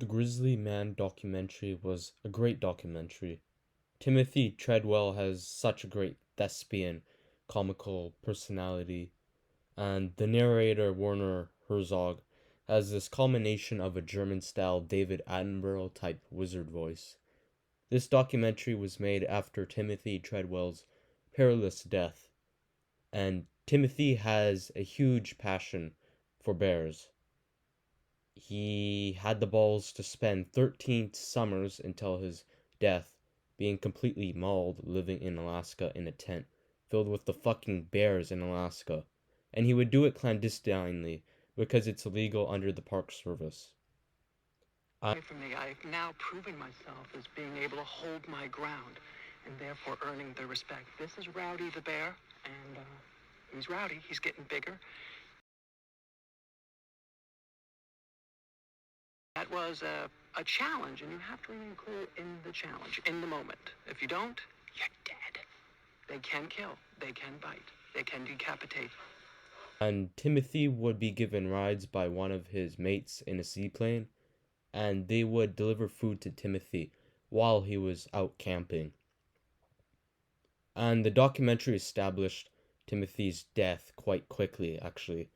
The Grizzly Man Documentary was a great documentary. Timothy Treadwell has such a great thespian, comical personality, and the narrator, Werner Herzog, has this culmination of a German-style David Attenborough type wizard voice. This documentary was made after Timothy Treadwell's perilous death, and Timothy has a huge passion for bears. He had the balls to spend 13 summers until his death being completely mauled living in Alaska in a tent filled with the fucking bears in Alaska. And he would do it clandestinely because it's illegal under the Park Service. For me, I've now proven myself as being able to hold my ground and therefore earning their respect. This is Rowdy the bear, and he's rowdy. He's getting bigger. That was a challenge, and you have to remain cool in the challenge, in the moment. If you don't, you're dead. They can kill. They can bite. They can decapitate. And Timothy would be given rides by one of his mates in a seaplane, and they would deliver food to Timothy while he was out camping. And the documentary established Timothy's death quite quickly, actually.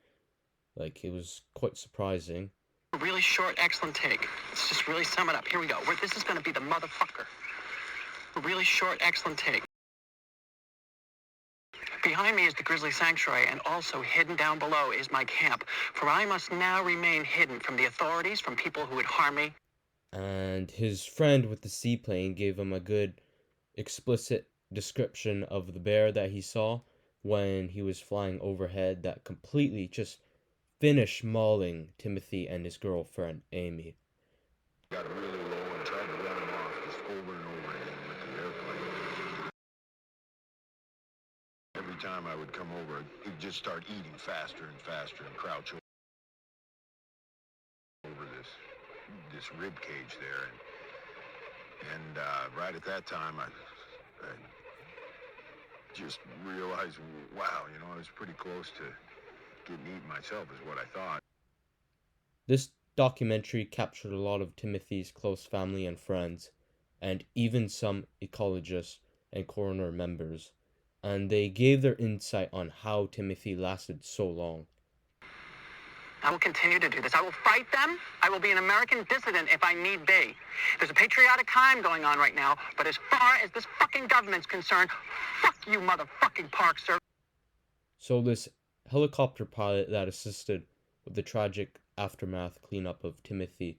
Like, it was quite surprising. A really short, excellent take. Let's just really sum it up. Here we go. This is going to be the motherfucker. A really short, excellent take. Behind me is the Grizzly Sanctuary, and also hidden down below is my camp, for I must now remain hidden from the authorities, from people who would harm me. And his friend with the seaplane gave him a good, explicit description of the bear that he saw when he was flying overhead that completely just finished mauling Timothy and his girlfriend, Amy. Got really low and tried to run him off just over and over again with the airplane. Every time I would come over, he'd just start eating faster and faster and crouch over this rib cage there. And right at that time, I just realized, wow, I was pretty close to getting eaten myself, is what I thought. This documentary captured a lot of Timothy's close family and friends, and even some ecologists and coroner members, and they gave their insight on how Timothy lasted so long. I will continue to do this. I will fight them. I will be an American dissident if I need be. There's a patriotic time going on right now, but as far as this fucking government's concerned, fuck you, motherfucking Park Service. So this helicopter pilot that assisted with the tragic aftermath cleanup of Timothy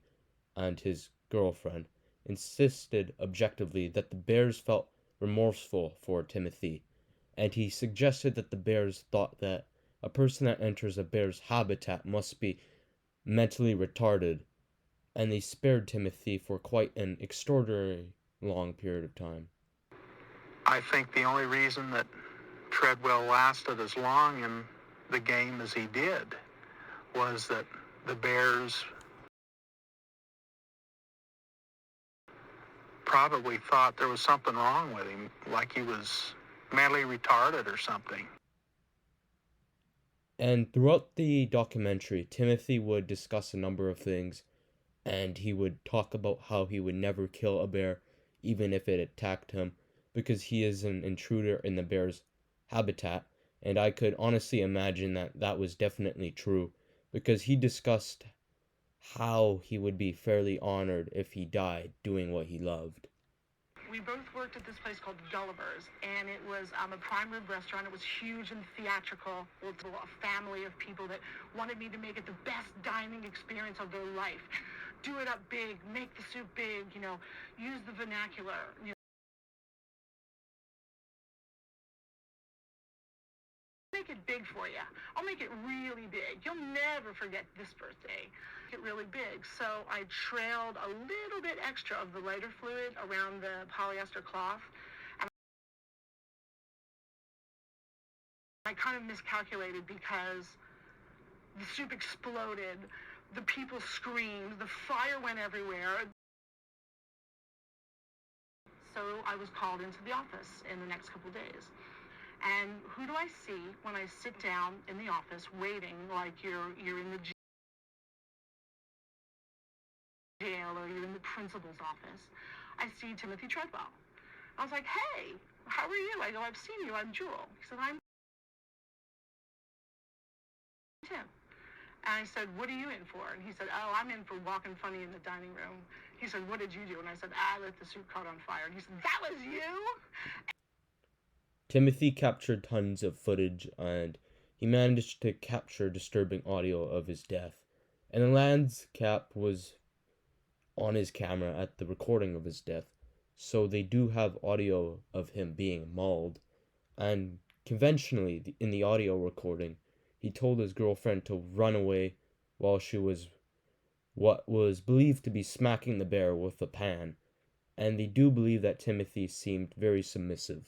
and his girlfriend insisted objectively that the bears felt remorseful for Timothy, and he suggested that the bears thought that a person that enters a bear's habitat must be mentally retarded, and they spared Timothy for quite an extraordinary long period of time. I think the only reason that Treadwell lasted as long in the game as he did was that the bears probably thought there was something wrong with him, like he was mentally retarded or something. And throughout the documentary, Timothy would discuss a number of things, and he would talk about how he would never kill a bear, even if it attacked him, because he is an intruder in the bear's habitat. And I could honestly imagine that that was definitely true, because he discussed how he would be fairly honored if he died doing what he loved. We both worked at this place called Gulliver's, and it was a prime rib restaurant. It was huge and theatrical. It was a family of people that wanted me to make it the best dining experience of their life. Do it up big, make the soup big, use the vernacular, Make it big for you. I'll make it really big. You'll never forget this birthday. Make it really big. So I trailed a little bit extra of the lighter fluid around the polyester cloth. And I kind of miscalculated because the soup exploded. The people screamed. The fire went everywhere. So I was called into the office in the next couple days. And who do I see when I sit down in the office waiting like you're in the jail or you're in the principal's office, I see Timothy Treadwell. I was like, hey, how are you? I go, I've seen you. I'm Jewel. He said, I'm Tim. And I said, what are you in for? And he said, oh, I'm in for walking funny in the dining room. He said, what did you do? And I said, I lit the soup caught on fire. And he said, that was you? Timothy captured tons of footage, and he managed to capture disturbing audio of his death. And the Land's cap was on his camera at the recording of his death, so they do have audio of him being mauled. And conventionally, in the audio recording, he told his girlfriend to run away while she was what was believed to be smacking the bear with a pan. And they do believe that Timothy seemed very submissive.